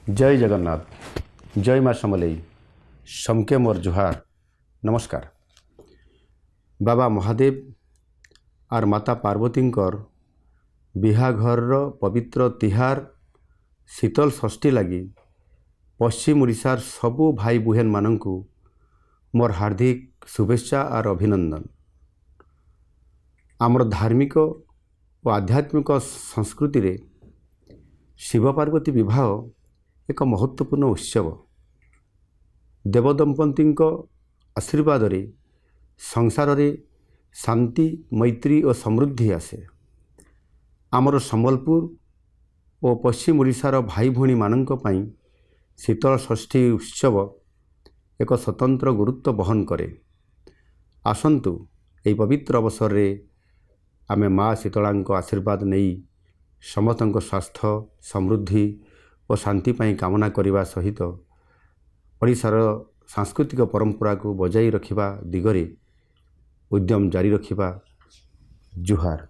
जय जगन्नाथ जय माँ समलेई समके मोर जुहार नमस्कार। बाबा महादेव और माता पार्वतींकर बिहाघर पवित्र तिहार शीतल षष्ठी लगी पश्चिम ओडिशार सबु भाई बुहेन मानंकु मोर हार्दिक शुभेच्छा और अभिनंदन। आमर धार्मिक और आध्यात्मिक संस्कृति रे शिव पार्वती विवाह एक महत्वपूर्ण उत्सव। देवदंपति आशीर्वाद रे संसार रे शांति मैत्री और समृद्धि आसे। आमर संबलपुर और पश्चिम ओडिशार भाई भौणी मानंक पई शीतल षष्ठी उत्सव एक स्वतंत्र गुरुत्व बहन करे। आसंतु एही पवित्र अवसर रे आमे माँ शीतलांक आशीर्वाद नहीं समस्तक स्वास्थ्य समृद्धि और शांति पाई कामना करने सहित ओडिशार सांस्कृतिक परंपरा को बजाई रखिबा दिगरे उद्यम जारी रखिबा। जुहार।